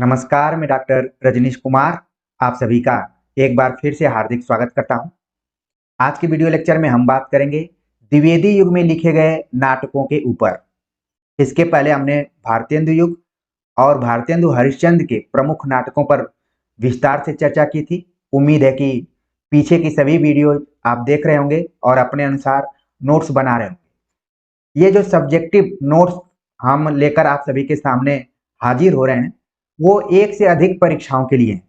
नमस्कार, मैं डॉक्टर रजनीश कुमार आप सभी का एक बार फिर से हार्दिक स्वागत करता हूं। आज के वीडियो लेक्चर में हम बात करेंगे द्विवेदी युग में लिखे गए नाटकों के ऊपर। इसके पहले हमने भारतेंदु युग और भारतेंदु हरिश्चंद्र के प्रमुख नाटकों पर विस्तार से चर्चा की थी। उम्मीद है कि पीछे की सभी वीडियो आप देख रहे होंगे और अपने अनुसार नोट्स बना रहे होंगे। ये जो सब्जेक्टिव नोट्स हम लेकर आप सभी के सामने हाजिर हो रहे हैं वो एक से अधिक परीक्षाओं के लिए हैं।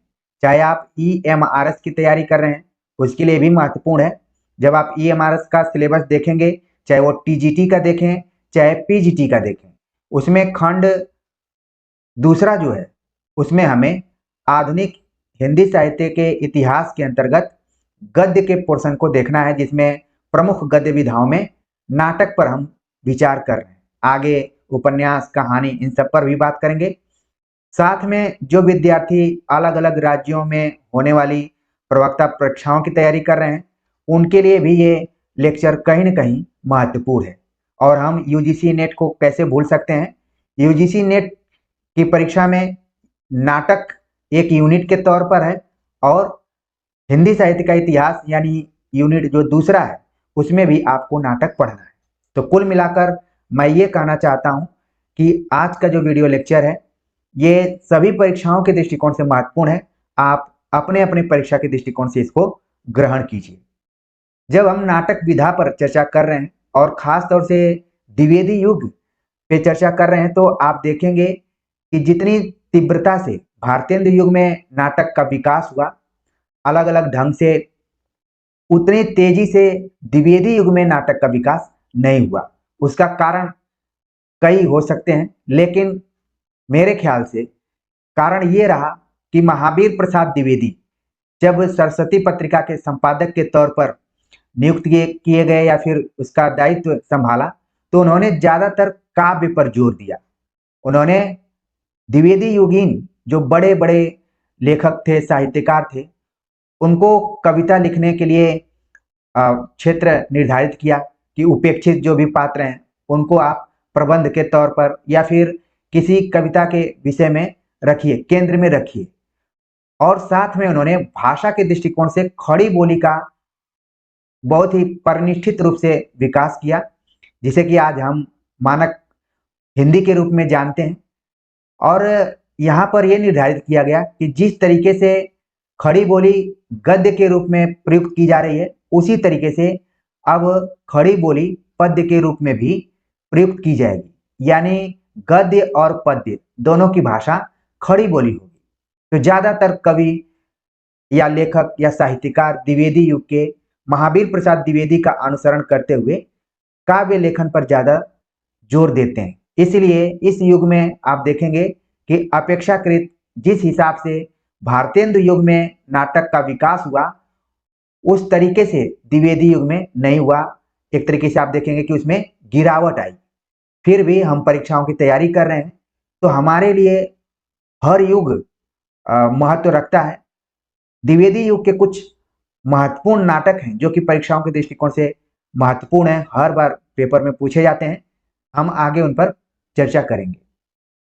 चाहे आप EMRS की तैयारी कर रहे हैं उसके लिए भी महत्वपूर्ण है। जब आप EMRS का सिलेबस देखेंगे, चाहे वो TGT का देखें चाहे PGT का देखें, उसमें खंड दूसरा जो है उसमें हमें आधुनिक हिंदी साहित्य के इतिहास के अंतर्गत गद्य के पोर्शन को देखना है, जिसमें प्रमुख गद्य विधाओं में नाटक पर हम विचार कर रहे हैं। आगे उपन्यास, कहानी, इन सब पर भी बात करेंगे। साथ में जो विद्यार्थी अलग अलग राज्यों में होने वाली प्रवक्ता परीक्षाओं की तैयारी कर रहे हैं उनके लिए भी ये लेक्चर कहीं न कहीं महत्वपूर्ण है। और हम UGC नेट को कैसे भूल सकते हैं। UGC नेट की परीक्षा में नाटक एक यूनिट के तौर पर है और हिंदी साहित्य का इतिहास यानी यूनिट जो दूसरा है उसमें भी आपको नाटक पढ़ना है। तो कुल मिलाकर मैं ये कहना चाहता हूँ कि आज का जो वीडियो लेक्चर है ये सभी परीक्षाओं के दृष्टिकोण से महत्वपूर्ण है। आप अपने अपने परीक्षा के दृष्टिकोण से इसको ग्रहण कीजिए। जब हम नाटक विधा पर चर्चा कर रहे हैं और खास तौर से द्विवेदी युग पे चर्चा कर रहे हैं तो आप देखेंगे कि जितनी तीव्रता से भारतेंदु युग में नाटक का विकास हुआ अलग अलग ढंग से, उतनी तेजी से द्विवेदी युग में नाटक का विकास नहीं हुआ। उसका कारण कई हो सकते हैं, लेकिन मेरे ख्याल से कारण ये रहा कि महावीर प्रसाद द्विवेदी जब सरस्वती पत्रिका के संपादक के तौर पर नियुक्त किए गए या फिर उसका दायित्व संभाला तो उन्होंने ज्यादातर काव्य पर जोर दिया। उन्होंने द्विवेदी युगीन जो बड़े बड़े लेखक थे, साहित्यकार थे, उनको कविता लिखने के लिए क्षेत्र निर्धारित किया कि उपेक्षित जो भी पात्र हैं उनको आप प्रबंध के तौर पर या फिर किसी कविता के विषय में रखिए, केंद्र में रखिए। और साथ में उन्होंने भाषा के दृष्टिकोण से खड़ी बोली का बहुत ही परिनिष्ठित रूप से विकास किया, जिसे कि आज हम मानक हिंदी के रूप में जानते हैं। और यहाँ पर यह निर्धारित किया गया कि जिस तरीके से खड़ी बोली गद्य के रूप में प्रयुक्त की जा रही है उसी तरीके से अब खड़ी बोली पद्य के रूप में भी प्रयुक्त की जाएगी, यानी गद्य और पद्य दोनों की भाषा खड़ी बोली होगी। तो ज्यादातर कवि या लेखक या साहित्यकार द्विवेदी युग के महावीर प्रसाद द्विवेदी का अनुसरण करते हुए काव्य लेखन पर ज्यादा जोर देते हैं। इसलिए इस युग में आप देखेंगे कि अपेक्षाकृत जिस हिसाब से भारतेंदु युग में नाटक का विकास हुआ उस तरीके से द्विवेदी युग में नहीं हुआ। एक तरीके से आप देखेंगे कि उसमें गिरावट आई। फिर भी हम परीक्षाओं की तैयारी कर रहे हैं तो हमारे लिए हर युग महत्व रखता है। द्विवेदी युग के कुछ महत्वपूर्ण नाटक हैं जो कि परीक्षाओं के दृष्टिकोण से महत्वपूर्ण है, हर बार पेपर में पूछे जाते हैं। हम आगे उन पर चर्चा करेंगे।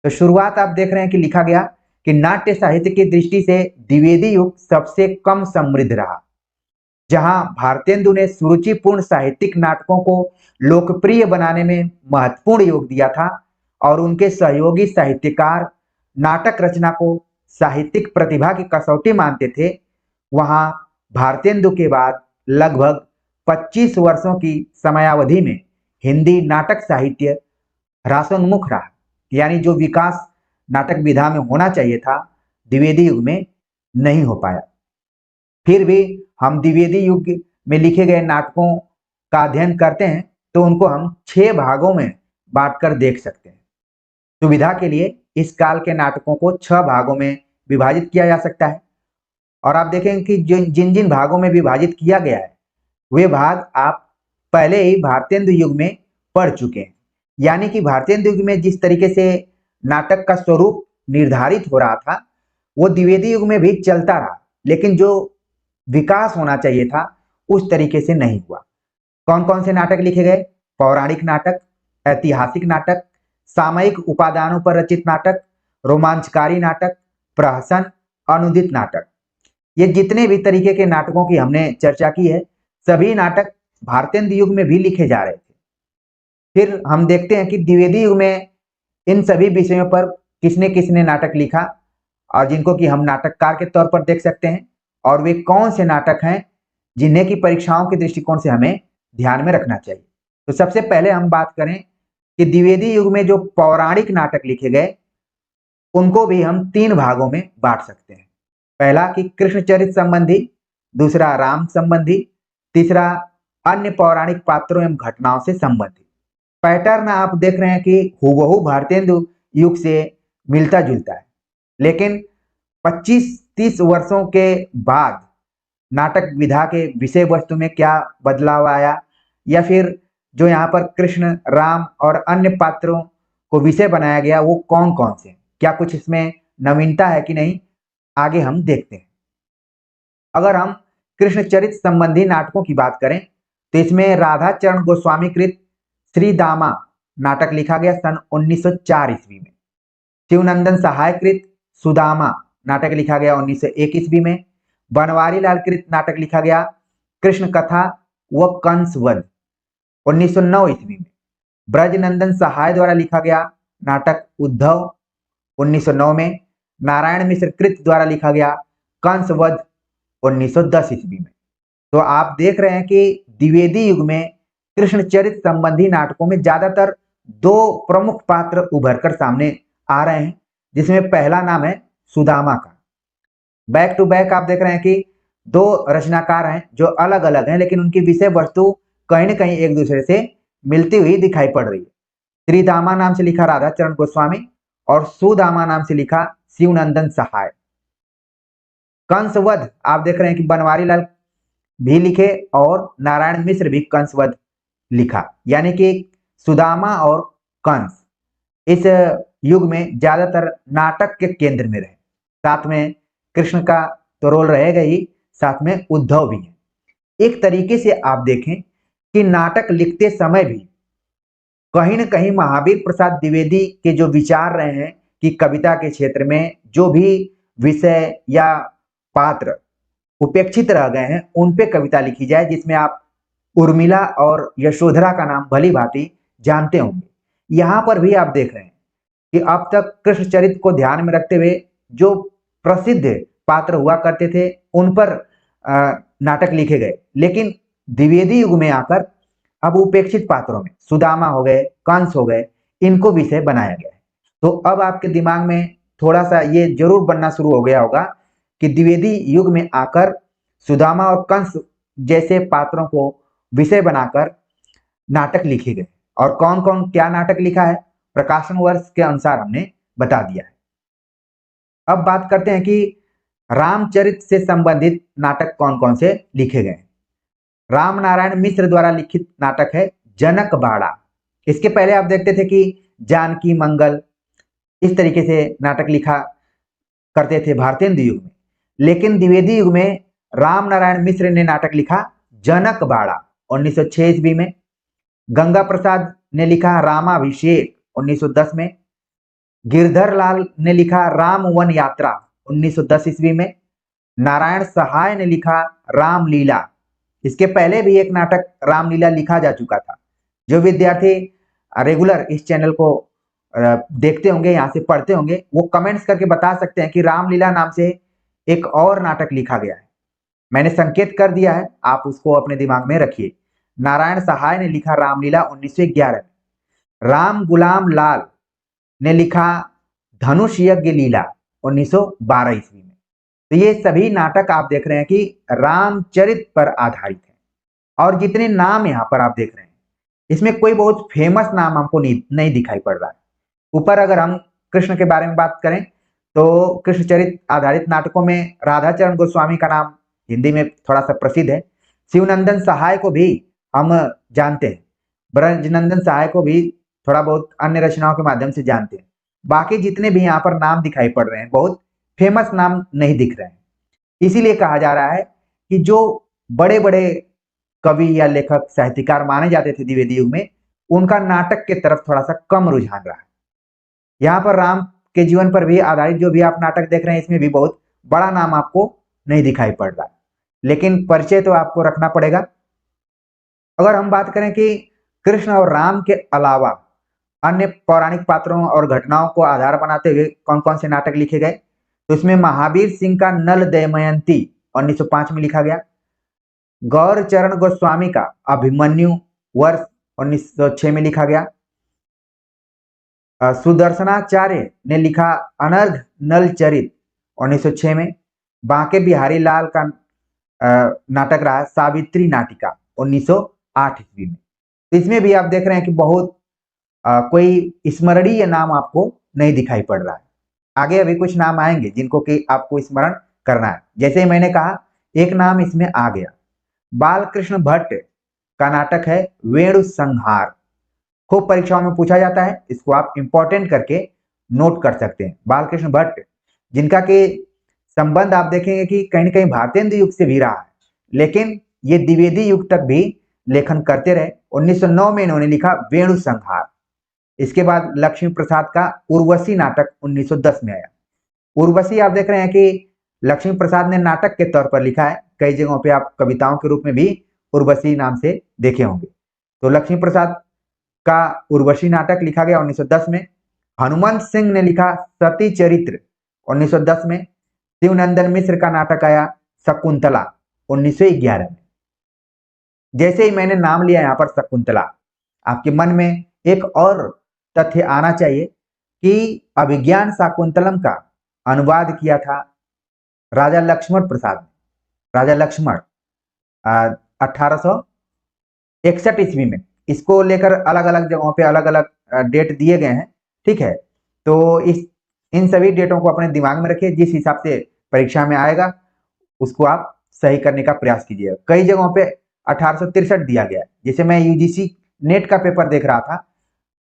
तो शुरुआत आप देख रहे हैं कि लिखा गया कि नाट्य साहित्य की दृष्टि से द्विवेदी युग सबसे कम समृद्ध रहा। जहां भारतेंदु ने सुरुचिपूर्ण साहित्यिक नाटकों को लोकप्रिय बनाने में महत्वपूर्ण योग दिया था और उनके सहयोगी साहित्यकार नाटक रचना को साहित्यिक प्रतिभा की कसौटी मानते थे, वहां भारतेंदु के बाद लगभग 25 वर्षों की समयावधि में हिंदी नाटक साहित्य ह्रासोन्मुख रहा। यानी जो विकास नाटक विधा में होना चाहिए था द्विवेदी युग में नहीं हो पाया। फिर भी हम द्विवेदी युग में लिखे गए नाटकों का अध्ययन करते हैं तो उनको हम 6 भागों में बांटकर देख सकते हैं। सुविधा के लिए इस काल के नाटकों को 6 भागों में विभाजित किया जा सकता है। और आप देखेंगे कि जिन जिन भागों में विभाजित किया गया है वे भाग आप पहले ही भारतेंदु युग में पढ़ चुके हैं। यानी कि भारतेंदु युग में जिस तरीके से नाटक का स्वरूप निर्धारित हो रहा था वो द्विवेदी युग में भी चलता रहा, लेकिन जो विकास होना चाहिए था उस तरीके से नहीं हुआ। कौन कौन से नाटक लिखे गए? पौराणिक नाटक, ऐतिहासिक नाटक, सामयिक उपादानों पर रचित नाटक, रोमांचकारी नाटक, प्रहसन, अनुदित नाटक। ये जितने भी तरीके के नाटकों की हमने चर्चा की है, सभी नाटक भारतेंदु युग में भी लिखे जा रहे थे। फिर हम देखते हैं कि द्विवेदी युग में इन सभी विषयों पर किसने किसने नाटक लिखा और जिनको कि हम नाटककार के तौर पर देख सकते हैं, और वे कौन से नाटक हैं जिन्हें की परीक्षाओं के दृष्टिकोण से हमें ध्यान में रखना चाहिए। तो सबसे पहले हम बात करें कि द्विवेदी युग में जो पौराणिक नाटक लिखे गए उनको भी हम 3 भागों में बांट सकते हैं। पहला कि कृष्णचरित संबंधी, दूसरा राम संबंधी, तीसरा अन्य पौराणिक पात्रों एवं घटनाओं से संबंधित। पैटर्न आप देख रहे हैं कि हूबहू भारतेंदु युग से मिलता जुलता है, लेकिन 25-30 वर्षों के बाद नाटक विधा के विषय वस्तु में क्या बदलाव आया, या फिर जो यहाँ पर कृष्ण, राम और अन्य पात्रों को विषय बनाया गया वो कौन कौन से, क्या कुछ इसमें नवीनता है कि नहीं, आगे हम देखते हैं। अगर हम कृष्णचरित संबंधी नाटकों की बात करें तो इसमें राधा चरण गोस्वामी कृत श्री दामा नाटक लिखा गया सन 1904 ईस्वी में। शिवनंदन सहाय कृत सुदामा नाटक लिखा गया 1901 ईस्वी में। बनवारी लाल कृत नाटक लिखा गया कृष्ण कथा व कंस वध 1909 ईस्वी में। ब्रजनंदन सहाय द्वारा लिखा गया नाटक उद्धव 1909 में। नारायण मिश्र कृत द्वारा लिखा गया कंस वध 1910 ईस्वी में। तो आप देख रहे हैं कि द्विवेदी युग में कृष्णचरित संबंधी नाटकों में ज्यादातर 2 प्रमुख पात्र उभर कर सामने आ रहे हैं, जिसमें पहला नाम है सुदामा का। बैक टू बैक आप देख रहे हैं कि 2 रचनाकार हैं जो अलग अलग हैं, लेकिन उनकी विषय वस्तु कहीं न कहीं एक दूसरे से मिलती हुई दिखाई पड़ रही है। श्रीदामा नाम से लिखा राधा चरण गोस्वामी और सुदामा नाम से लिखा शिवनंदन सहाय। कंसवध आप देख रहे हैं कि बनवारी लाल भी लिखे और नारायण मिश्र भी कंसवध लिखा, यानी कि सुदामा और कंस इस युग में ज्यादातर नाटक के केंद्र में रहे। साथ में कृष्ण का तो रोल रहेगा ही, साथ में उद्धव भी है। एक तरीके से आप देखें कि नाटक लिखते समय भी कहीं न कहीं महावीर प्रसाद द्विवेदी के जो विचार रहे हैं कि कविता के क्षेत्र में जो भी विषय या पात्र उपेक्षित रह गए हैं उन पे कविता लिखी जाए, जिसमें आप उर्मिला और यशोधरा का नाम भली भांति जानते होंगे। यहाँ पर भी आप देख रहे हैं कि अब तक कृष्णचरित को ध्यान में रखते हुए जो प्रसिद्ध पात्र हुआ करते थे उन पर नाटक लिखे गए, लेकिन द्विवेदी युग में आकर अब उपेक्षित पात्रों में सुदामा हो गए, कंस हो गए, इनको विषय बनाया गया है। तो अब आपके दिमाग में थोड़ा सा ये जरूर बनना शुरू हो गया होगा कि द्विवेदी युग में आकर सुदामा और कंस जैसे पात्रों को विषय बनाकर नाटक लिखे गए, और कौन कौन क्या नाटक लिखा है प्रकाशन वर्ष के अनुसार हमने बता दिया है। अब बात करते हैं कि रामचरित से संबंधित नाटक कौन कौन से लिखे गए। राम नारायण मिश्र द्वारा लिखित नाटक है जनक बाड़ा। इसके पहले आप देखते थे कि जानकी मंगल, इस तरीके से नाटक लिखा करते थे भारतेंदु युग में, लेकिन द्विवेदी युग में राम नारायण मिश्र ने नाटक लिखा जनक बाड़ा 1906 ईस्वी में। गंगा प्रसाद ने लिखा रामाभिषेक 1910 में। गिरधर लाल ने लिखा राम वन यात्रा 1910 ईस्वी में। नारायण सहाय ने लिखा रामलीला। इसके पहले भी एक नाटक रामलीला लिखा जा चुका था। जो विद्यार्थी रेगुलर इस चैनल को देखते होंगे, यहाँ से पढ़ते होंगे, वो कमेंट्स करके बता सकते हैं कि रामलीला नाम से एक और नाटक लिखा गया है। मैंने संकेत कर दिया है, आप उसको अपने दिमाग में रखिए। नारायण सहाय ने लिखा रामलीला 1911 में। राम गुलाम लाल ने लिखा धनुष यज्ञ लीला 1912 ईस्वी में। तो ये सभी नाटक आप देख रहे हैं कि रामचरित पर आधारित है। और जितने नाम यहाँ पर आप देख रहे हैं इसमें कोई बहुत फेमस नाम हमको नहीं दिखाई पड़ रहा है। ऊपर अगर हम कृष्ण के बारे में बात करें तो कृष्णचरित आधारित नाटकों में राधाचरण गोस्वामी का नाम हिंदी में थोड़ा सा प्रसिद्ध है। शिवनंदन सहाय को भी हम जानते हैं, ब्रजनंदन सहाय को भी थोड़ा बहुत अन्य रचनाओं के माध्यम से जानते हैं। बाकी जितने भी यहाँ पर नाम दिखाई पड़ रहे हैं बहुत फेमस नाम नहीं दिख रहे हैं। इसीलिए कहा जा रहा है कि जो बड़े बड़े कवि या लेखक साहित्यकार माने जाते थे द्विवेदी युग में, उनका नाटक के तरफ थोड़ा सा कम रुझान रहा है। यहाँ पर राम के जीवन पर भी आधारित जो भी आप नाटक देख रहे हैं इसमें भी बहुत बड़ा नाम आपको नहीं दिखाई पड़ रहा है, लेकिन परिचय तो आपको रखना पड़ेगा। अगर हम बात करें कि कृष्ण और राम के अलावा अन्य पौराणिक पात्रों और घटनाओं को आधार बनाते हुए कौन कौन से नाटक लिखे गए, तो इसमें महावीर सिंह का नल दमयंती 1905 में लिखा गया। गौरचरण गोस्वामी का अभिमन्यु वर्ष 1906 में लिखा गया। सुदर्शनाचार्य ने लिखा अनर्घ नल चरित 1906 में। बांके बिहारी लाल का नाटक रहा सावित्री नाटिका 1908 ईस्वी में। इसमें भी आप देख रहे हैं कि बहुत कोई स्मरणीय नाम आपको नहीं दिखाई पड़ रहा है। आगे अभी कुछ नाम आएंगे जिनको कि आपको स्मरण करना है। जैसे ही मैंने कहा एक नाम इसमें आ गया, बालकृष्ण भट्ट का नाटक है वेणु संहार। खूब परीक्षाओं में पूछा जाता है, इसको आप इंपॉर्टेंट करके नोट कर सकते हैं। बालकृष्ण भट्ट जिनका के संबंध आप देखेंगे कि कहीं न कहीं भारतेंदु युग से भी रहा है, लेकिन ये द्विवेदी युग तक भी लेखन करते रहे। 1909 में इन्होंने लिखा वेणु संहार। इसके बाद लक्ष्मी प्रसाद का उर्वशी नाटक 1910 में आया। उर्वशी आप देख रहे हैं कि लक्ष्मी प्रसाद ने नाटक के तौर पर लिखा है, कई जगहों पे आप कविताओं के रूप में भी उर्वशी नाम से देखे होंगे। तो लक्ष्मी प्रसाद का उर्वशी नाटक लिखा गया 1910 में। हनुमंत सिंह ने लिखा सती चरित्र 1910 में। शिवनंदन मिश्र का नाटक आया शकुंतला 1911 में। जैसे ही मैंने नाम लिया यहाँ पर शकुंतला, आपके मन में एक और तथ्य आना चाहिए कि अभिज्ञान शाकुंतलम का अनुवाद किया था राजा लक्ष्मण प्रसाद ने। राजा लक्ष्मण 1861 ईस्वी में। इसको लेकर अलग अलग जगहों पे अलग अलग डेट दिए गए हैं, ठीक है। तो इन सभी डेटों को अपने दिमाग में रखिए, जिस हिसाब से परीक्षा में आएगा उसको आप सही करने का प्रयास कीजिएगा। कई जगहों पे 1863 दिया गया है। जैसे मैं यूजीसी नेट का पेपर देख रहा था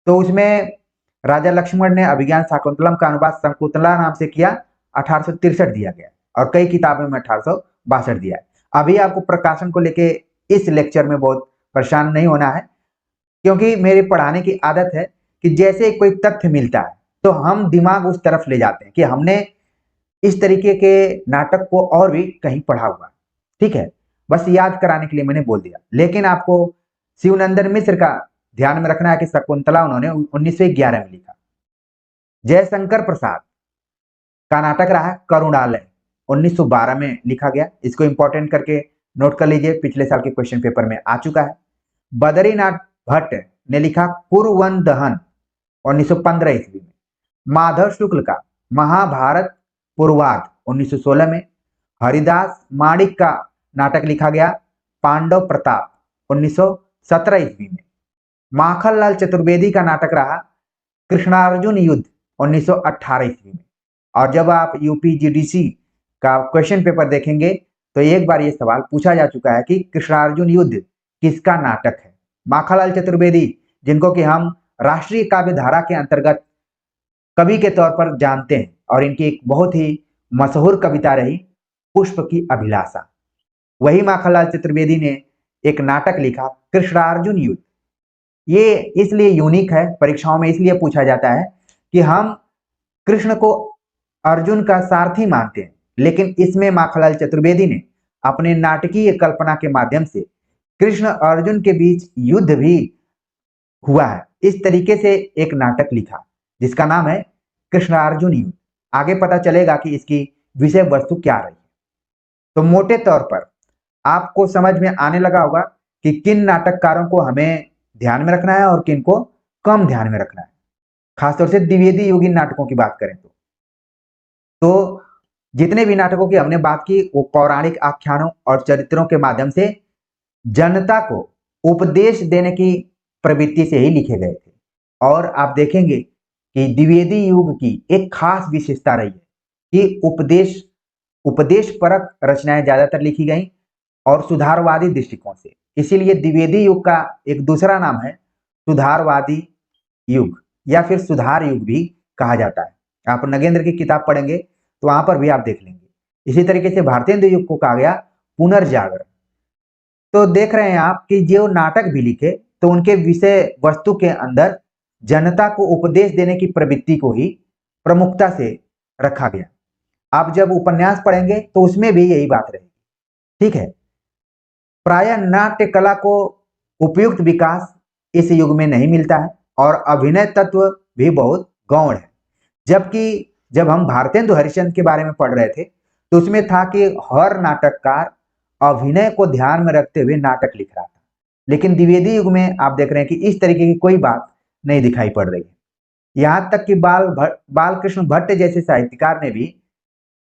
तो उसमें राजा लक्ष्मण ने अभिज्ञान शाकुंतलम का अनुवाद शकुंतला नाम से किया, 1863 दिया गया, और कई किताबों में 1862 दिया है। अभी आपको प्रकाशन को लेके इस लेक्चर में बहुत परेशान नहीं होना है, क्योंकि मेरी पढ़ाने की आदत है कि जैसे कोई तथ्य मिलता है तो हम दिमाग उस तरफ ले जाते हैं कि हमने इस तरीके के नाटक को और भी कहीं पढ़ा हुआ, ठीक है। बस याद कराने के लिए मैंने बोल दिया। लेकिन आपको शिवनंदन मिश्र का ध्यान में रखना है कि शकुंतला उन्होंने 1911 में लिखा। जयशंकर प्रसाद का नाटक रहा करुणालय 1912 में लिखा गया। इसको इंपॉर्टेंट करके नोट कर लीजिए, पिछले साल के क्वेश्चन पेपर में आ चुका है। बद्रीनाथ भट्ट ने लिखा कुरुवन दहन 1915 ईस्वी में। माधव शुक्ल का महाभारत पूर्वार्ध 1916 में। हरिदास माणिक का नाटक लिखा गया पांडव प्रताप 1917 ईस्वी में। माखनलाल चतुर्वेदी का नाटक रहा कृष्णार्जुन युद्ध 1918 ईस्वी में। और जब आप यूपीजीडीसी का क्वेश्चन पेपर देखेंगे तो एक बार ये सवाल पूछा जा चुका है कि कृष्णार्जुन युद्ध किसका नाटक है। माखनलाल चतुर्वेदी जिनको कि हम राष्ट्रीय काव्य धारा के अंतर्गत कवि के तौर पर जानते हैं, और इनकी एक बहुत ही मशहूर कविता रही पुष्प की अभिलाषा। वही माखनलाल चतुर्वेदी ने एक नाटक लिखा कृष्णार्जुन युद्ध। ये इसलिए यूनिक है, परीक्षाओं में इसलिए पूछा जाता है कि हम कृष्ण को अर्जुन का सारथी मानते हैं, लेकिन इसमें माखनलाल चतुर्वेदी ने अपने नाटकीय कल्पना के माध्यम से कृष्ण अर्जुन के बीच युद्ध भी हुआ है, इस तरीके से एक नाटक लिखा जिसका नाम है कृष्णार्जुन युद्ध। आगे पता चलेगा कि इसकी विषय वस्तु क्या रही। तो मोटे तौर पर आपको समझ में आने लगा होगा कि किन नाटककारों को हमें ध्यान में रखना है और किन को कम ध्यान में रखना है। खासतौर से द्विवेदी युगीन नाटकों की बात करें तो जितने भी नाटकों की हमने बात की वो पौराणिक आख्यानों और चरित्रों के माध्यम से जनता को उपदेश देने की प्रवृत्ति से ही लिखे गए थे। और आप देखेंगे कि द्विवेदी युग की एक खास विशेषता रही है कि उपदेश परक रचनाएं ज्यादातर लिखी गई और सुधारवादी दृष्टिकोण से। इसीलिए द्विवेदी युग का एक दूसरा नाम है सुधारवादी युग या फिर सुधार युग भी कहा जाता है। आप नगेंद्र की किताब पढ़ेंगे तो वहां पर भी आप देख लेंगे। इसी तरीके से भारतेंदु युग को कहा गया पुनर्जागरण। तो देख रहे हैं आप कि जो नाटक भी लिखे तो उनके विषय वस्तु के अंदर जनता को उपदेश देने की प्रवृत्ति को ही प्रमुखता से रखा गया। आप जब उपन्यास पढ़ेंगे तो उसमें भी यही बात रहेगी। ठीक है, प्रायः नाट्य कला को उपयुक्त विकास इस युग में नहीं मिलता है और अभिनय तत्व भी बहुत गौण है। जबकि जब हम भारतेंदु हरिश्चंद्र के बारे में पढ़ रहे थे तो उसमें था कि हर नाटककार अभिनय को ध्यान में रखते हुए नाटक लिख रहा था, लेकिन द्विवेदी युग में आप देख रहे हैं कि इस तरीके की कोई बात नहीं दिखाई पड़ रही है। यहाँ तक कि बालकृष्ण भट्ट जैसे साहित्यकार ने भी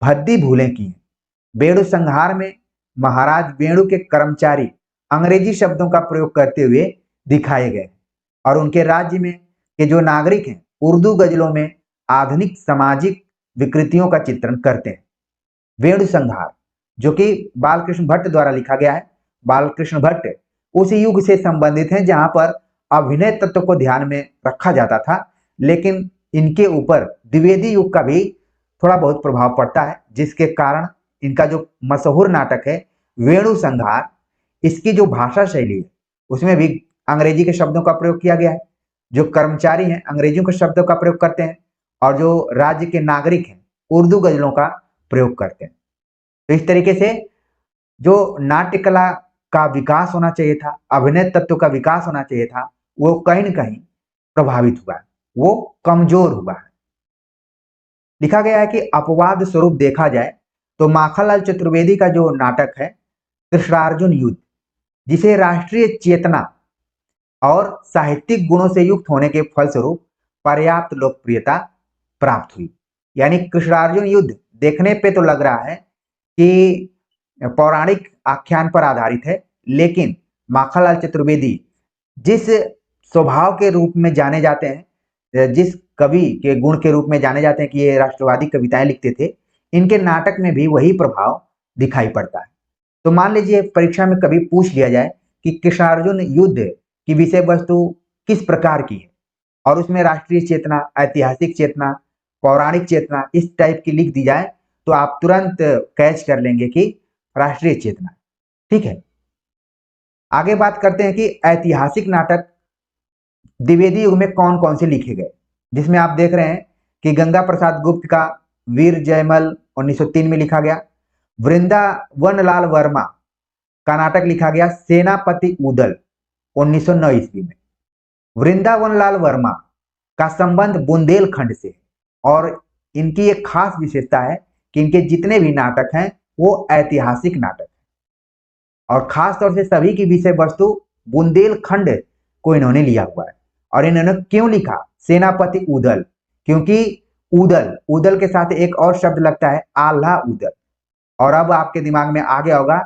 भद्दी भूलें की हैं। बेणु संहार में महाराज बेणु के कर्मचारी अंग्रेजी शब्दों का प्रयोग करते हुए दिखाए गए और उनके राज्य में के जो नागरिक हैं उर्दू गजलों में आधुनिक सामाजिक विकृतियों का चित्रण करते हैं। वेणु संहार जो कि बालकृष्ण भट्ट द्वारा लिखा गया है। बालकृष्ण भट्ट उस युग से संबंधित हैं जहां पर अभिनय तत्व को ध्यान में रखा जाता था, लेकिन इनके ऊपर द्विवेदी युग का भी थोड़ा बहुत प्रभाव पड़ता है, जिसके कारण इनका जो मशहूर नाटक है वेणु संहार, इसकी जो भाषा शैली है उसमें भी अंग्रेजी के शब्दों का प्रयोग किया गया है। जो कर्मचारी हैं अंग्रेजियों के शब्दों का प्रयोग करते हैं और जो राज्य के नागरिक हैं उर्दू गजलों का प्रयोग करते हैं। तो इस तरीके से जो नाट्य कला का विकास होना चाहिए था, अभिनय तत्व का विकास होना चाहिए था, वो कहीं न कहीं प्रभावित हुआ है, वो कमजोर हुआ है। लिखा गया है कि अपवाद स्वरूप देखा जाए तो माखनलाल चतुर्वेदी का जो नाटक है कृष्णार्जुन युद्ध, जिसे राष्ट्रीय चेतना और साहित्यिक गुणों से युक्त होने के फलस्वरूप पर्याप्त लोकप्रियता प्राप्त हुई। यानी कृष्णार्जुन युद्ध देखने पे तो लग रहा है कि पौराणिक आख्यान पर आधारित है, लेकिन माखनलाल चतुर्वेदी जिस स्वभाव के रूप में जाने जाते हैं, जिस कवि के गुण के रूप में जाने जाते हैं कि ये राष्ट्रवादी कविताएं लिखते थे, इनके नाटक में भी वही प्रभाव दिखाई पड़ता है। तो मान लीजिए परीक्षा में कभी पूछ लिया जाए कि कृष्णार्जुन युद्ध की विषय वस्तु किस प्रकार की है और उसमें राष्ट्रीय चेतना, ऐतिहासिक चेतना, पौराणिक चेतना इस टाइप की लिख दी जाए तो आप तुरंत कैच कर लेंगे कि राष्ट्रीय चेतना। ठीक है, आगे बात करते हैं कि ऐतिहासिक नाटक द्विवेदी युग में कौन कौन से लिखे गए, जिसमें आप देख रहे हैं कि गंगा प्रसाद गुप्त का वीर जयमल 1903 में लिखा गया। वृंदावन लाल वर्मा का नाटक लिखा गया सेनापति उदल 1909 ईस्वी में। वृंदावन लाल वर्मा का संबंध बुंदेलखंड से और इनकी एक खास विशेषता है कि इनके जितने भी नाटक हैं वो ऐतिहासिक नाटक है और खास तौर से सभी की विषय वस्तु बुंदेलखंड को इन्होंने लिया हुआ है। और इन्होंने क्यों लिखा सेनापति उदल, क्योंकि उदल उदल के साथ एक और शब्द लगता है आल्हा उदल। और अब आपके दिमाग में आ गया होगा,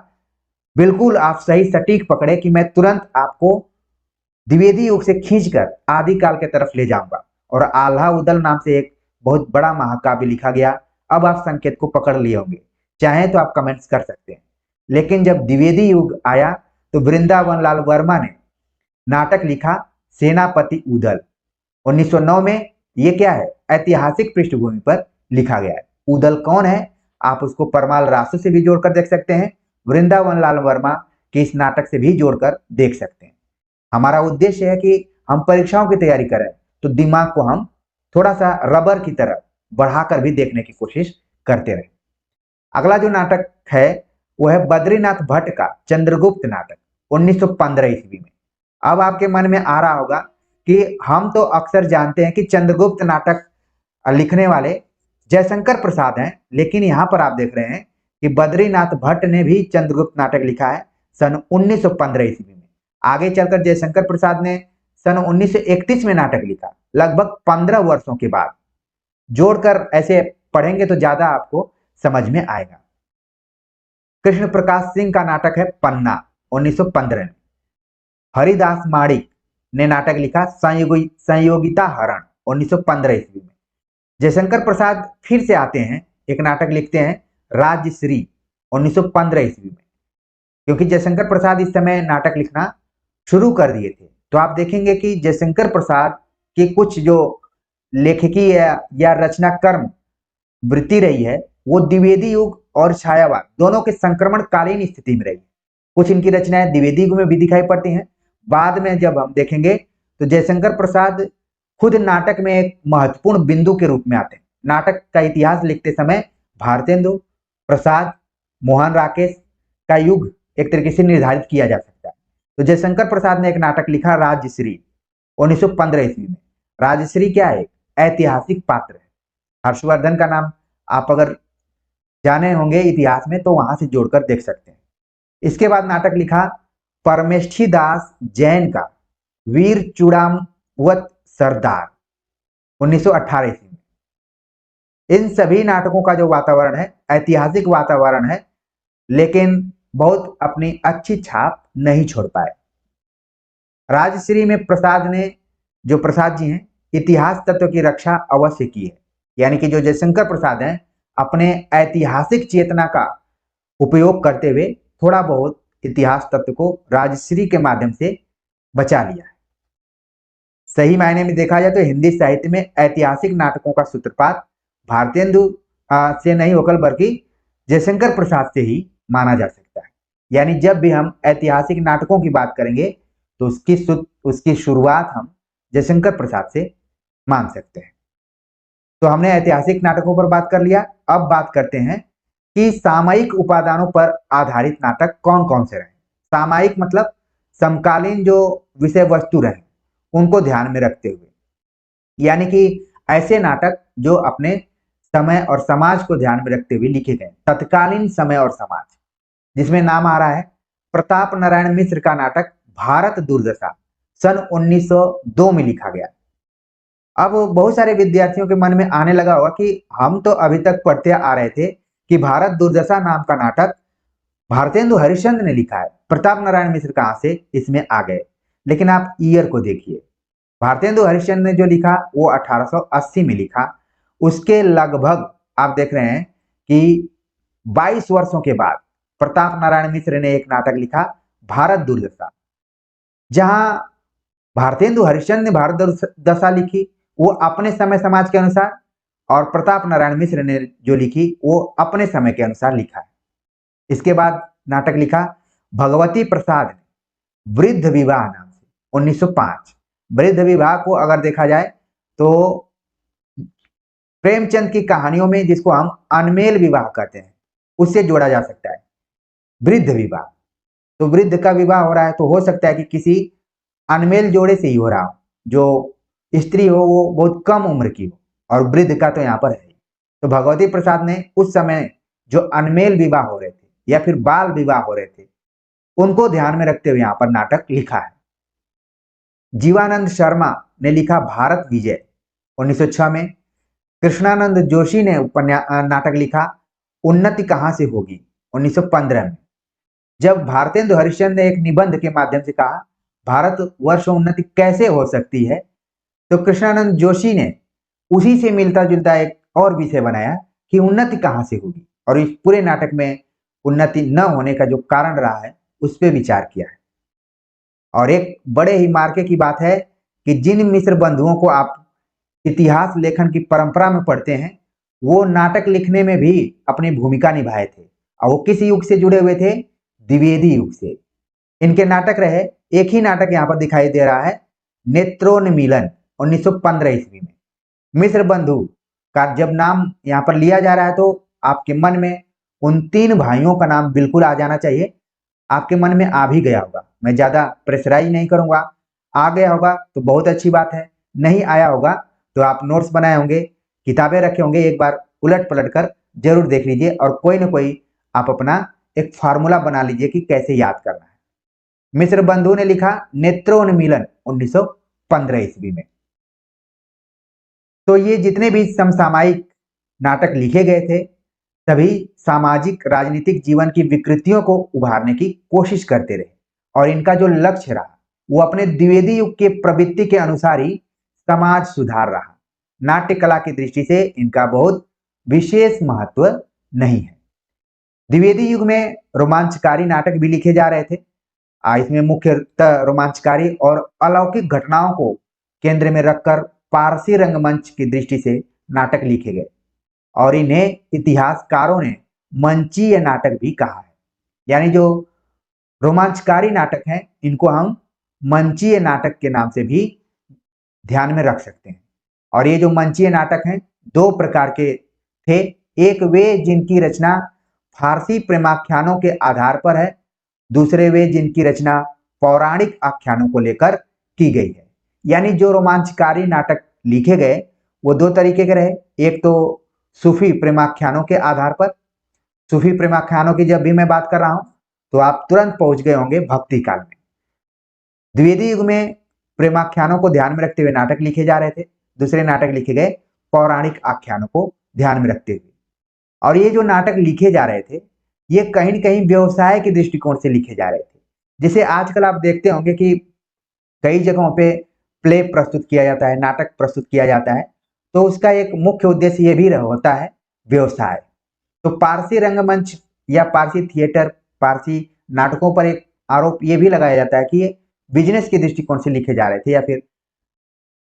बिल्कुल आप सही सटीक पकड़े कि मैं तुरंत आपको द्विवेदी युग से खींचकर आदिकाल के तरफ ले जाऊंगा और आल्हा उदल नाम से एक बहुत बड़ा महाकाव्य लिखा गया। अब आप संकेत को पकड़ लिए होंगे, चाहे तो आप कमेंट्स कर सकते हैं। लेकिन जब द्विवेदी युग आया तो वृंदावन लाल वर्मा ने नाटक लिखा सेनापति उदल 1909 में। ये क्या है, ऐतिहासिक पृष्ठभूमि पर लिखा गया है। उदल कौन है, आप उसको परमाल रासू से भी जोड़कर देख सकते हैं, वृंदावन लाल वर्मा के इस नाटक से भी जोड़कर देख सकते हैं। हमारा उद्देश्य है कि हम परीक्षाओं की तैयारी करें तो दिमाग को हम थोड़ा सा रबर की तरह बढ़ाकर भी देखने की कोशिश करते रहें। अगला जो नाटक है वो है बद्रीनाथ भट्ट का चंद्रगुप्त नाटक 1915 ईस्वी में। अब आपके मन में आ रहा होगा कि हम तो अक्सर जानते हैं कि चंद्रगुप्त नाटक लिखने वाले जयशंकर प्रसाद हैं, लेकिन यहाँ पर आप देख रहे हैं कि बद्रीनाथ भट्ट ने भी चंद्रगुप्त नाटक लिखा है सन 1915 ईस्वी में। आगे चलकर जयशंकर प्रसाद ने सन 1931 में नाटक लिखा, लगभग 15 वर्षों के बाद। जोड़कर ऐसे पढ़ेंगे तो ज्यादा आपको समझ में आएगा। कृष्ण प्रकाश सिंह का नाटक है पन्ना 1915 में। हरिदास माणिक ने नाटक लिखा संयोगिता हरण 1915 ईस्वी में। जयशंकर प्रसाद फिर से आते हैं, एक नाटक लिखते हैं राजश्री 1915 ईस्वी में। क्योंकि जयशंकर प्रसाद इस समय नाटक लिखना शुरू कर दिए थे, तो आप देखेंगे कि जयशंकर प्रसाद की कुछ जो लेखकी या रचना कर्म वृत्ति रही है वो द्विवेदी युग और छायावाद दोनों के संक्रमणकालीन स्थिति में रही। कुछ इनकी रचनाएं द्विवेदी युग में भी दिखाई पड़ती हैं। बाद में जब हम देखेंगे तो जयशंकर प्रसाद खुद नाटक में एक महत्वपूर्ण बिंदु के रूप में आते हैं। नाटक का इतिहास लिखते समय भारतेंदु प्रसाद, मोहन राकेश का युग एक तरीके से निर्धारित किया जा सकता है। तो जयशंकर प्रसाद ने एक नाटक लिखा राजश्री 1915 ईस्वी में। राजश्री क्या है? ऐतिहासिक पात्र है। हर्षवर्धन का नाम आप अगर जाने होंगे इतिहास में तो वहां से जोड़कर देख सकते हैं। इसके बाद नाटक लिखा परमेष्ठी दास जैन का वीर चूड़ामवत सरदार 1918 ईस्वी में। इन सभी नाटकों का जो वातावरण है ऐतिहासिक वातावरण है, लेकिन बहुत अपनी अच्छी छाप नहीं छोड़ पाए। राजश्री में प्रसाद ने, जो प्रसाद जी हैं, इतिहास तत्व की रक्षा अवश्य की है। यानी कि जो जयशंकर प्रसाद हैं अपने ऐतिहासिक चेतना का उपयोग करते हुए थोड़ा बहुत इतिहास तत्व को राजश्री के माध्यम से बचा लिया है। सही मायने में देखा जाए तो हिंदी साहित्य में ऐतिहासिक नाटकों का सूत्रपात भारतेंदु से नहीं होकर बल्कि जयशंकर प्रसाद से ही माना जा सकता है। यानी जब भी हम ऐतिहासिक नाटकों की बात करेंगे तो उसकी शुरुआत हम जयशंकर प्रसाद से मान सकते हैं। तो हमने ऐतिहासिक नाटकों पर बात कर लिया। अब बात करते हैं कि सामयिक उपादानों पर आधारित नाटक कौन कौन से रहे। सामयिक मतलब समकालीन जो विषय वस्तु रहे उनको ध्यान में रखते हुए, यानी कि ऐसे नाटक जो अपने समय और समाज को ध्यान में रखते हुए लिखे गए। तत्कालीन समय और समाज, जिसमें नाम आ रहा है प्रताप नारायण मिश्र का नाटक भारत दुर्दशा, सन 1902 में लिखा गया। अब बहुत सारे विद्यार्थियों के मन में आने लगा होगा कि हम तो अभी तक पढ़ते आ रहे थे कि भारत दुर्दशा नाम का नाटक भारतेंदु हरिश्चंद्र ने लिखा है, प्रताप नारायण मिश्र कहां से इसमें आ गए। लेकिन आप ईयर को देखिए, भारतेंदु हरिश्चंद्र ने जो लिखा वो 1880 में लिखा। उसके लगभग आप देख रहे हैं कि 22 वर्षों के बाद प्रताप नारायण मिश्र ने एक नाटक लिखा भारत दुर्दशा। जहां भारतेंदु हरिश्चंद्र ने भारत दशा लिखी वो अपने समय समाज के अनुसार, और प्रताप नारायण मिश्र ने जो लिखी वो अपने समय के अनुसार लिखा है। इसके बाद नाटक लिखा भगवती प्रसाद ने वृद्ध विवाह नाम से 1905। वृद्ध विवाह को अगर देखा जाए तो प्रेमचंद की कहानियों में जिसको हम अनमेल विवाह कहते हैं उससे जोड़ा जा सकता है वृद्ध विवाह। तो वृद्ध का विवाह हो रहा है तो हो सकता है कि किसी अनमेल जोड़े से ही हो रहा हो, जो स्त्री हो वो बहुत कम उम्र की हो, और वृद्ध का तो यहाँ पर है। तो भगवती प्रसाद ने उस समय जो अनमेल विवाह हो रहे थे या फिर बाल विवाह हो रहे थे उनको ध्यान में रखते हुए यहाँ पर नाटक लिखा है। जीवानंद शर्मा ने लिखा भारत विजय 1906 में। कृष्णानंद जोशी ने नाटक लिखा उन्नति कहां से होगी 1915 में। जब भारतेंदु हरिश्चंद्र ने एक निबंध के माध्यम से कहा भारत वर्ष उन्नति कैसे हो सकती है, तो कृष्णानंद जोशी ने उसी से मिलता जुलता एक और विषय बनाया कि उन्नति कहां से होगी, और इस पूरे नाटक में उन्नति न होने का जो कारण रहा है उस पर विचार किया है। और एक बड़े ही मार्के की बात है कि जिन मिश्र बंधुओं को आप इतिहास लेखन की परंपरा में पढ़ते हैं वो नाटक लिखने में भी अपनी भूमिका निभाए थे, और वो किस युग से जुड़े हुए थे? द्विवेदी युग से। इनके नाटक रहे, एक ही नाटक यहाँ पर दिखाई दे रहा है नेत्रोन्मीलन 1915 ईस्वी में। मिश्र बंधु का जब नाम यहाँ पर लिया जा रहा है तो आपके मन में उन तीन भाइयों का नाम बिल्कुल आ जाना चाहिए। आपके मन में आ भी गया होगा, मैं ज्यादा प्रेशराइज नहीं करूंगा। आ गया होगा तो बहुत अच्छी बात है, नहीं आया होगा तो आप नोट्स बनाए होंगे, किताबें रखे होंगे, एक बार उलट पलट कर जरूर देख लीजिए और कोई ना कोई आप अपना एक फार्मूला बना लीजिए कि कैसे याद करना है। मिश्र बंधु ने लिखा नेत्रोन्मीलन 1915 ईस्वी में। तो ये जितने भी समसामयिक नाटक लिखे गए थे सभी सामाजिक राजनीतिक जीवन की विकृतियों को उभारने की कोशिश करते रहे, और इनका जो लक्ष्य रहा वो अपने द्विवेदी युग के प्रवृत्ति के अनुसार ही समाज सुधार रहा। नाट्य कला की दृष्टि से इनका बहुत विशेष महत्व नहीं है। द्विवेदी युग में रोमांचकारी नाटक भी लिखे जा रहे थे। इसमें मुख्यतः रोमांचकारी और अलौकिक घटनाओं को केंद्र में रखकर पारसी रंगमंच की दृष्टि से नाटक लिखे गए, और इन्हें इतिहासकारों ने मंचीय नाटक भी कहा है। यानी जो रोमांचकारी नाटक हैं इनको हम मंचीय नाटक के नाम से भी ध्यान में रख सकते हैं। और ये जो मंचीय नाटक हैं दो प्रकार के थे। एक वे जिनकी रचना फारसी प्रेमाख्यानों के आधार पर है, दूसरे वे जिनकी रचना पौराणिक आख्यानों को लेकर की गई है। यानी जो रोमांचकारी नाटक लिखे गए वो दो तरीके के रहे। एक तो सूफी प्रेमाख्यानों के आधार पर। सूफी प्रेमाख्यानों की जब भी मैं बात कर रहा हूं तो आप तुरंत पहुंच गए होंगे भक्ति काल में। द्विवेदी युग में प्रेमाख्यानों को ध्यान में रखते हुए नाटक लिखे जा रहे थे, दूसरे नाटक लिखे गए पौराणिक आख्यानों को ध्यान में रखते हुए। और ये जो नाटक लिखे जा रहे थे ये कहीं न कहीं व्यवसाय के दृष्टिकोण से लिखे जा रहे थे। जैसे आजकल आप देखते होंगे कि कई जगहों पे प्ले प्रस्तुत किया जाता है, नाटक प्रस्तुत किया जाता है, तो उसका एक मुख्य उद्देश्य ये भी होता है व्यवसाय। तो पारसी रंगमंच या पारसी थिएटर, पारसी नाटकों पर एक आरोप ये भी लगाया जाता है कि ये बिजनेस के दृष्टिकोण से लिखे जा रहे थे, या फिर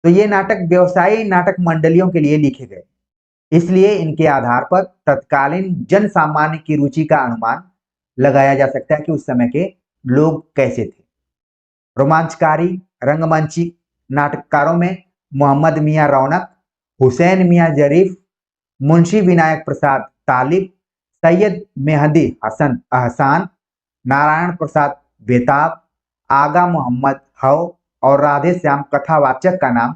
तो ये नाटक व्यवसायी नाटक मंडलियों के लिए लिखे गए, इसलिए इनके आधार पर तत्कालीन जन सामान्य की रुचि का अनुमान लगाया जा सकता है कि उस समय के लोग कैसे थे। रोमांचकारी रंगमंची नाटककारों में मोहम्मद मियां रौनक, हुसैन मियां जरीफ, मुंशी विनायक प्रसाद तालिब, सैयद मेहदी हसन अहसान, नारायण प्रसाद बेताब, आगा मोहम्मद हव और राधे श्याम कथावाचक का नाम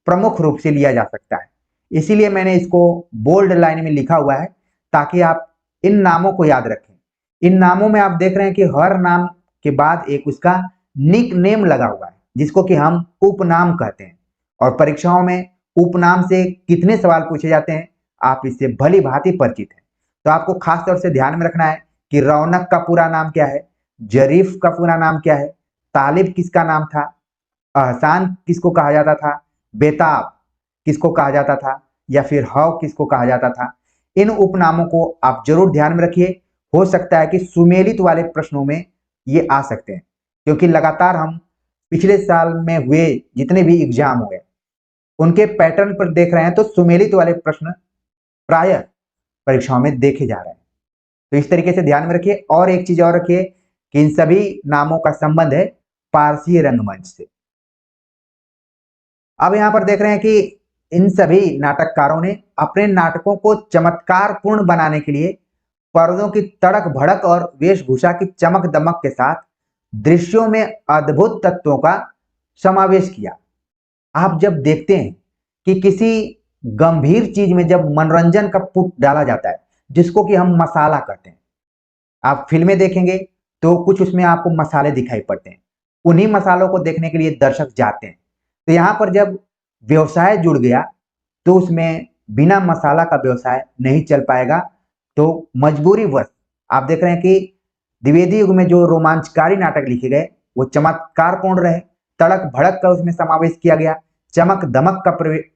प्रमुख रूप से लिया जा सकता है। इसीलिए मैंने इसको बोल्ड लाइन में लिखा हुआ है ताकि आप इन नामों को याद रखें। इन नामों में आप देख रहे हैं कि हर नाम के बाद एक उसका निक नेम लगा हुआ है जिसको कि हम उपनाम कहते हैं, और परीक्षाओं में उपनाम से कितने सवाल पूछे जाते हैं आप इससे भली भांति परिचित हैं। तो आपको खास तौर से ध्यान में रखना है कि रौनक का पूरा नाम क्या है, जरीफ का पूरा नाम क्या है, तालिब किसका नाम था, अहसान किसको कहा जाता था, बेताब किसको कहा जाता था, या फिर हव किसको कहा जाता था। इन उपनामों को आप जरूर ध्यान में रखिए। हो सकता है कि सुमेलित वाले प्रश्नों में ये आ सकते हैं, क्योंकि लगातार हम पिछले साल में हुए जितने भी एग्जाम हुए उनके पैटर्न पर देख रहे हैं तो सुमेलित वाले प्रश्न प्रायः परीक्षाओं में देखे जा रहे हैं। तो इस तरीके से ध्यान में रखिए। और एक चीज और रखिए कि इन सभी नामों का संबंध है पारसी रंगमंच से। अब यहां पर देख रहे हैं कि इन सभी नाटककारों ने अपने नाटकों को चमत्कारपूर्ण बनाने के लिए पर्दों की तड़क भड़क और वेशभूषा की चमक दमक के साथ दृश्यों में अद्भुत तत्वों का समावेश किया। आप जब देखते हैं कि किसी गंभीर चीज में जब मनोरंजन का पुट डाला जाता है जिसको कि हम मसाला कहते हैं, आप फिल्में देखेंगे तो कुछ उसमें आपको मसाले दिखाई पड़ते हैं, उन्हीं मसालों को देखने के लिए दर्शक जाते हैं। तो यहाँ पर जब व्यवसाय जुड़ गया तो उसमें बिना मसाला का व्यवसाय नहीं चल पाएगा। तो मजबूरी वश आप देख रहे हैं कि द्विवेदी युग में जो रोमांचकारी नाटक लिखे गए वो चमत्कारपूर्ण रहे, तड़क भड़क का उसमें समावेश किया गया, चमक दमक का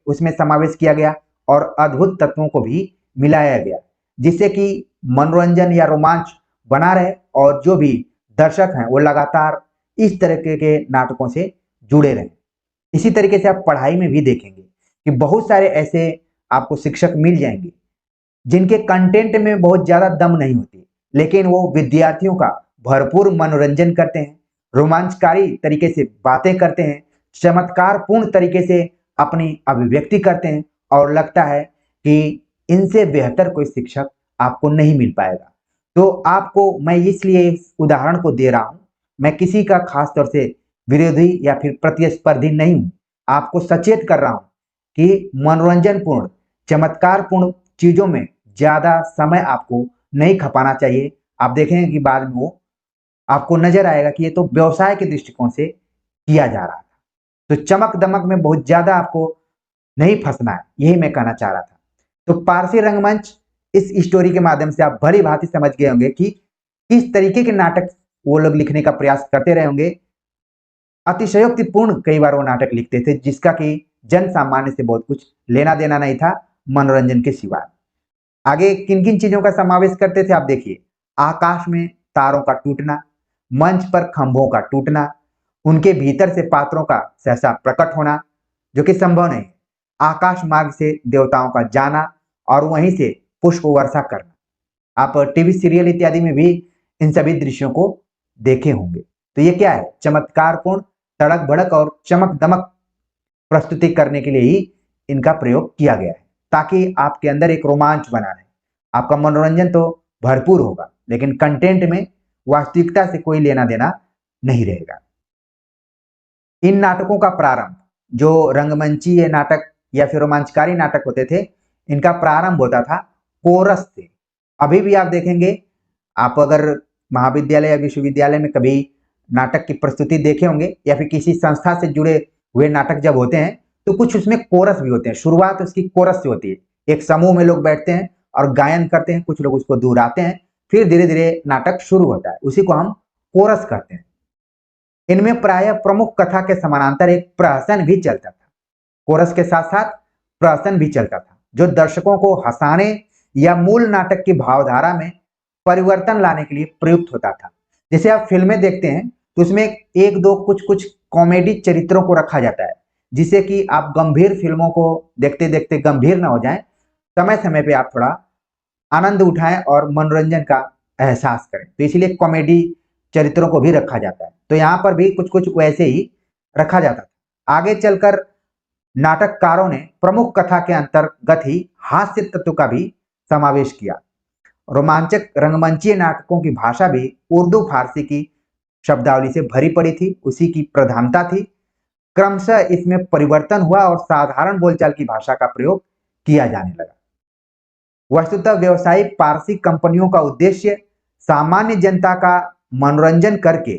उसमें समावेश किया गया और अद्भुत तत्वों को भी मिलाया गया, जिससे कि मनोरंजन या रोमांच बना रहे और जो भी दर्शक हैं वो लगातार इस तरीके के नाटकों से जुड़े रहे। इसी तरीके से आप पढ़ाई में भी देखेंगे कि बहुत सारे ऐसे आपको शिक्षक मिल जाएंगे जिनके कंटेंट में बहुत ज्यादा दम नहीं होती, लेकिन वो विद्यार्थियों का भरपूर मनोरंजन करते हैं, रोमांचकारी तरीके से बातें करते हैं, चमत्कारपूर्ण तरीके से अपनी अभिव्यक्ति करते हैं, और लगता है कि इनसे बेहतर कोई शिक्षक आपको नहीं मिल पाएगा। तो आपको मैं इसलिए इस उदाहरण को दे रहा हूं, मैं किसी का खास तौर से विरोधी या फिर प्रतिस्पर्धी नहीं हूं, आपको सचेत कर रहा हूं कि मनोरंजनपूर्ण चमत्कारपूर्ण चीजों में ज्यादा समय आपको नहीं खपाना चाहिए। आप देखेंगे कि बाद में वो आपको नजर आएगा कि ये तो व्यवसाय के दृष्टिकोण से किया जा रहा था। तो चमक दमक में बहुत ज्यादा आपको नहीं फंसना है, यही मैं कहना चाह रहा था। तो पारसी रंगमंच इस स्टोरी के माध्यम से आप भली भांति समझ गए होंगे कि किस तरीके के नाटक वो लोग लिखने का प्रयास करते रहे होंगे। अतिशयोक्तिपूर्ण कई बार वो नाटक लिखते थे जिसका कि जन सामान्य से बहुत कुछ लेना देना नहीं था मनोरंजन के सिवा। आगे किन किन चीजों का समावेश करते थे आप देखिए। आकाश में तारों का टूटना, मंच पर खंभों का टूटना, उनके भीतर से पात्रों का सहसा प्रकट होना जो कि संभव नहीं, आकाश मार्ग से देवताओं का जाना और वहीं से पुष्प वर्षा करना। आप टीवी सीरियल इत्यादि में भी इन सभी दृश्यों को देखे होंगे। तो ये क्या है, चमत्कारपूर्ण तड़क भड़क और चमक दमक प्रस्तुति करने के लिए ही इनका प्रयोग किया गया है। ताकि आपके अंदर एक रोमांच बना रहे। आपका मनोरंजन तो भरपूर होगा, लेकिन कंटेंट में वास्तविकता से कोई लेना देना नहीं रहेगा। इन नाटकों का प्रारंभ, जो रंगमंचीय नाटक या फिर रोमांचकारी नाटक होते थे, इनका प्रारंभ होता था कोरस से। अभी भी आप देखेंगे, आप अगर महाविद्यालय या विश्वविद्यालय में कभी नाटक की प्रस्तुति देखे होंगे या फिर किसी संस्था से जुड़े हुए नाटक जब होते हैं तो कुछ उसमें कोरस भी होते हैं। शुरुआत उसकी कोरस से होती है, एक समूह में लोग बैठते हैं और गायन करते हैं, कुछ लोग उसको दोहराते हैं, फिर धीरे धीरे नाटक शुरू होता है, उसी को हम कोरस कहते हैं। इनमें प्रायः प्रमुख कथा के समानांतर एक प्रहसन भी चलता था। कोरस के साथ साथ प्रहसन भी चलता था, जो दर्शकों को हंसाने या मूल नाटक की भावधारा में परिवर्तन लाने के लिए प्रयुक्त होता था। जैसे आप फिल्में देखते हैं तो उसमें एक दो कुछ कुछ कॉमेडी चरित्रों को रखा जाता है, जिससे कि आप गंभीर फिल्मों को देखते देखते गंभीर ना हो जाएं, समय समय पे आप थोड़ा आनंद उठाएं और मनोरंजन का एहसास करें। तो इसलिए कॉमेडी चरित्रों को भी रखा जाता है। तो यहाँ पर भी कुछ कुछ वैसे ही रखा जाता था। आगे चलकर नाटककारों ने प्रमुख कथा के अंतर्गत ही हास्य तत्व का भी समावेश किया। रोमांचक रंगमंचीय नाटकों की भाषा भी उर्दू फारसी की शब्दावली से भरी पड़ी थी, उसी की प्रधानता थी। क्रमशः इसमें परिवर्तन हुआ और साधारण बोलचाल की भाषा का प्रयोग किया जाने लगा। वस्तुतः व्यावसायिक पारसी कंपनियों का उद्देश्य सामान्य जनता का मनोरंजन करके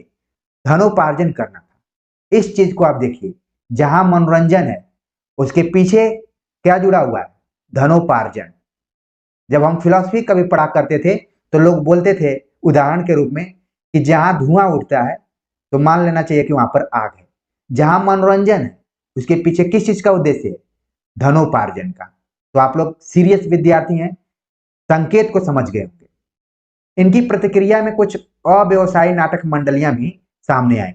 धनोपार्जन करना था। इस चीज को आप देखिए, जहां मनोरंजन है उसके पीछे क्या जुड़ा हुआ है? धनोपार्जन। जब हम फिलॉसफी कभी पढ़ा करते थे तो लोग बोलते थे उदाहरण के रूप में कि जहां धुआं उठता है तो मान लेना चाहिए कि वहां पर आग है। जहां मनोरंजन है उसके पीछे किस चीज का उद्देश्य है? धनोपार्जन का। तो आप लोग सीरियस विद्यार्थी हैं, संकेत को समझ गए होंगे। इनकी प्रतिक्रिया में कुछ अव्यवसायी नाटक मंडलियां भी सामने आई।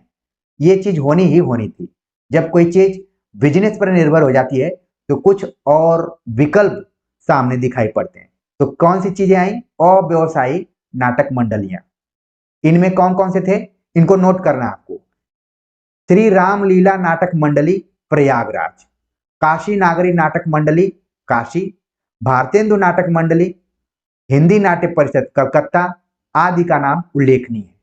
ये चीज होनी ही होनी थी। जब कोई चीज बिजनेस पर निर्भर हो जाती है तो कुछ और विकल्प सामने दिखाई पड़ते हैं। तो कौन सी चीजें आई? अव्यवसायी नाटक मंडलियां। इनमें कौन कौन से थे, इनको नोट करना आपको। श्री रामलीला नाटक मंडली प्रयागराज, काशी नागरी नाटक मंडली काशी, भारतेंदु नाटक मंडली, हिंदी नाट्य परिषद कलकत्ता आदि का नाम उल्लेखनीय है।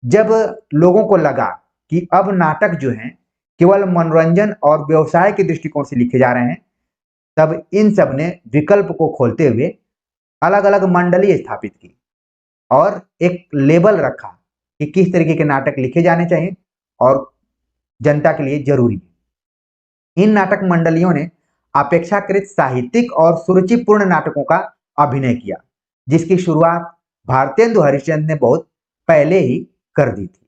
जब लोगों को लगा कि अब नाटक जो हैं केवल मनोरंजन और व्यवसाय के दृष्टिकोण से लिखे जा रहे हैं, तब इन सब ने विकल्प को खोलते हुए अलग अलग मंडली स्थापित की और एक लेबल रखा कि किस तरीके के नाटक लिखे जाने चाहिए और जनता के लिए जरूरी है। इन नाटक मंडलियों ने अपेक्षाकृत साहित्यिक और सुरुचिपूर्ण नाटकों का अभिनय किया, जिसकी शुरुआत भारतेंदु हरिश्चंद्र ने बहुत पहले ही कर दी थी।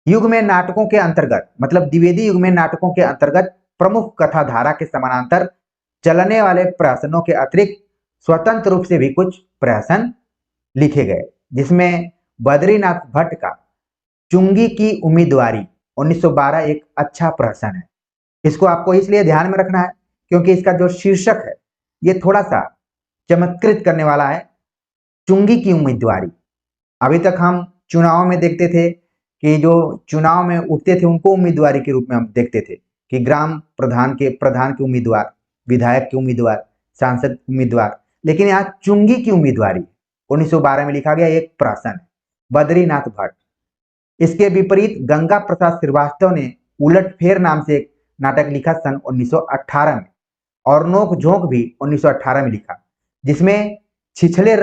युग में नाटकों के अंतर्गत, मतलब द्विवेदी युग में नाटकों के अंतर्गत प्रमुख कथा धारा के समानांतर चलने वाले प्रहसनों के अतिरिक्त स्वतंत्र रूप से भी कुछ प्रहसन लिखे गए, जिसमें बद्रीनाथ भट्ट का चुंगी की उम्मीदवारी 1912 एक अच्छा प्रहसन है। इसको आपको इसलिए ध्यान में रखना है क्योंकि इसका जो शीर्षक है ये थोड़ा सा चमत्कृत करने वाला है। चुंगी की उम्मीदवारी। अभी तक हम चुनाव में देखते थे कि जो चुनाव में उठते थे उनको उम्मीदवारी के रूप में हम देखते थे कि ग्राम प्रधान के उम्मीदवार, विधायक के उम्मीदवार, सांसद उम्मीदवार, लेकिन यहाँ चुंगी की उम्मीदवारी 1912 में लिखा गया एक प्रहसन है, बद्रीनाथ भट्ट। इसके विपरीत गंगा प्रसाद श्रीवास्तव ने उलट फेर नाम से एक नाटक लिखा सन 1918 में, और नोक झोंक भी 1918 में लिखा, जिसमें छिछले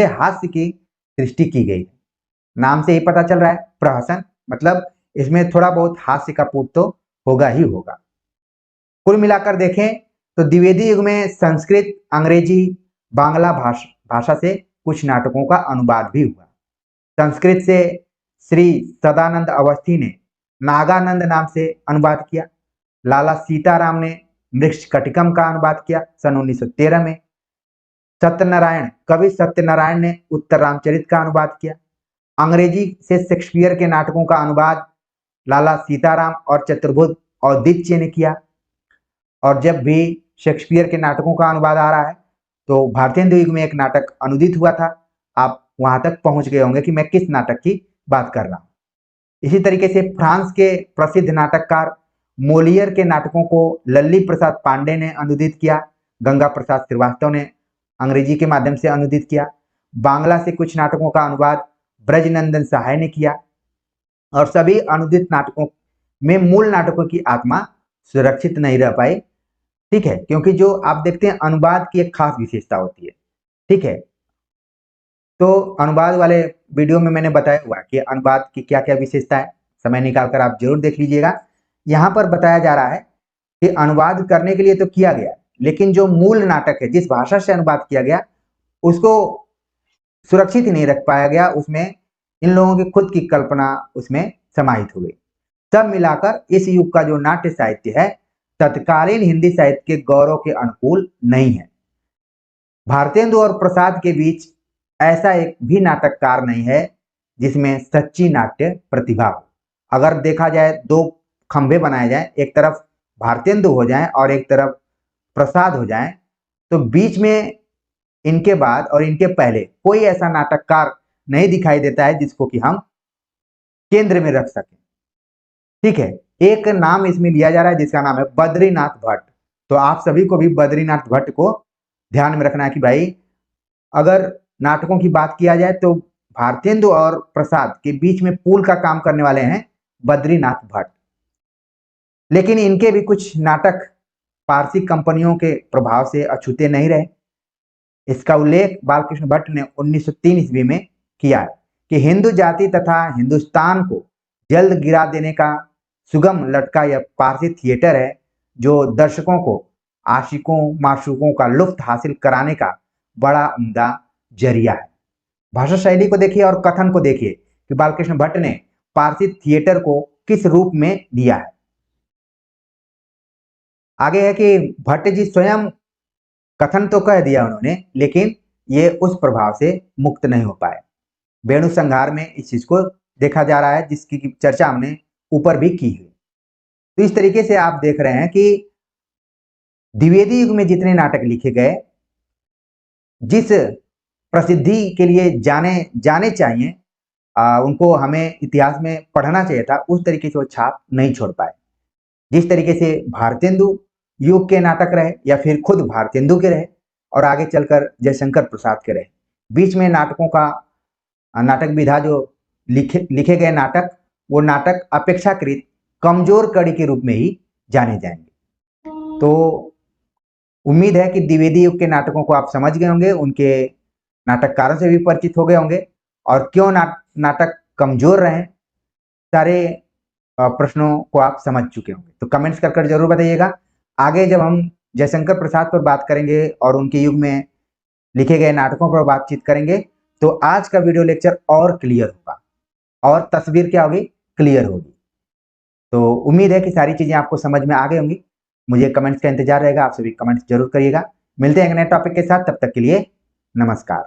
हास्य की सृष्टि की गई है। नाम से ही पता चल रहा है प्रहसन, मतलब इसमें थोड़ा बहुत हास्य का पूट तो होगा ही होगा। कुल मिलाकर देखें तो द्विवेदी युग में संस्कृत, अंग्रेजी, बांग्ला भाषा से कुछ नाटकों का अनुवाद भी हुआ। संस्कृत से श्री सदानंद अवस्थी ने नागानंद नाम से अनुवाद किया। लाला सीताराम ने मृच्छकटिकम का अनुवाद किया सन 1913 में। कवि सत्यनारायण ने उत्तर रामचरित का अनुवाद किया। अंग्रेजी से शेक्सपियर के नाटकों का अनुवाद लाला सीताराम और चतुर्भुज औदिच्य ने किया। और जब भी शेक्सपियर के नाटकों का अनुवाद आ रहा है तो भारतेंदु युग में एक नाटक अनुदित हुआ था। आप वहां तक पहुंच गए होंगे कि मैं किस नाटक की बात कर रहा हूं। इसी तरीके से फ्रांस के प्रसिद्ध नाटककार मोलियर के नाटकों को लल्ली प्रसाद पांडे ने अनुदित किया, गंगा प्रसाद श्रीवास्तव ने अंग्रेजी के माध्यम से अनुदित किया। बांग्ला से कुछ नाटकों का अनुवाद ब्रजनंदन सहाय ने किया। और सभी अनुदित नाटकों में मूल नाटकों की आत्मा सुरक्षित नहीं रह पाई, ठीक है, क्योंकि जो आप देखते हैं अनुवाद की एक खास विशेषता होती है, ठीक है। तो अनुवाद वाले वीडियो में मैंने बताया हुआ कि अनुवाद की क्या क्या विशेषता है, समय निकालकर आप जरूर देख लीजिएगा। यहाँ पर बताया जा रहा है कि अनुवाद करने के लिए तो किया गया, लेकिन जो मूल नाटक है, जिस भाषा से अनुवाद किया गया, उसको सुरक्षित ही नहीं रख पाया गया। उसमें इन लोगों की खुद की कल्पना उसमें समाहित हो गई। सब मिलाकर इस युग का जो नाट्य साहित्य है तत्कालीन हिंदी साहित्य के गौरव के अनुकूल नहीं है। भारतेंदु और प्रसाद के बीच ऐसा एक भी नाटककार नहीं है जिसमें सच्ची नाट्य प्रतिभा हो। अगर देखा जाए, दो खंभे बनाए जाए, एक तरफ भारतेंदु हो जाए और एक तरफ प्रसाद हो जाए, तो बीच में इनके बाद और इनके पहले कोई ऐसा नाटककार नहीं दिखाई देता है जिसको कि हम केंद्र में रख सकें, ठीक है। एक नाम इसमें लिया जा रहा है जिसका नाम है बद्रीनाथ भट्ट। तो आप सभी को भी बद्रीनाथ भट्ट को ध्यान में रखना है कि भाई अगर नाटकों की बात किया जाए तो भारतेंदु और प्रसाद के बीच में पुल का काम करने वाले हैं बद्रीनाथ भट्ट। लेकिन इनके भी कुछ नाटक पारसी कंपनियों के प्रभाव से अछूते नहीं रहे। इसका उल्लेख बालकृष्ण भट्ट ने 1903 ईस्वी में किया है कि हिंदू जाति तथा हिंदुस्तान को जल्द गिरा देने का सुगम लटका यह पारसी थिएटर है जो दर्शकों को आशिकों माशूकों का लुत्फ हासिल कराने का बड़ा उम्दा जरिया है। भाषा शैली को देखिए और कथन को देखिए कि बालकृष्ण भट्ट ने पारसी थिएटर को किस रूप में लिया है। आगे है कि भट्ट जी स्वयं कथन तो कह दिया उन्होंने, लेकिन ये उस प्रभाव से मुक्त नहीं हो पाए। वेणु संहार में इस चीज को देखा जा रहा है जिसकी चर्चा हमने ऊपर भी की है। तो इस तरीके से आप देख रहे हैं कि द्विवेदी युग में जितने नाटक लिखे गए, जिस प्रसिद्धि के लिए जाने चाहिए, उनको हमें इतिहास में पढ़ना चाहिए था, उस तरीके से वो छाप नहीं छोड़ पाए। जिस तरीके से भारतेंदु युग के नाटक रहे या फिर खुद भारतेंदु के रहे और आगे चलकर जयशंकर प्रसाद के रहे, बीच में नाटकों का नाटक विधा जो लिखे गए नाटक, वो नाटक अपेक्षाकृत कमजोर कड़ी के रूप में ही जाने जाएंगे। तो उम्मीद है कि द्विवेदी युग के नाटकों को आप समझ गए होंगे, उनके नाटककारों से भी परिचित हो गए होंगे और क्यों नाटक कमजोर रहे, सारे प्रश्नों को आप समझ चुके होंगे। तो कमेंट्स कर जरूर बताइएगा। आगे जब हम जयशंकर प्रसाद पर बात करेंगे और उनके युग में लिखे गए नाटकों पर बातचीत करेंगे, तो आज का वीडियो लेक्चर और क्लियर होगा और तस्वीर क्या होगी, क्लियर होगी। तो उम्मीद है कि सारी चीजें आपको समझ में आ गई होंगी। मुझे कमेंट्स का इंतजार रहेगा, आप सभी कमेंट्स जरूर करिएगा। मिलते हैं एक नए टॉपिक के साथ, तब तक के लिए नमस्कार।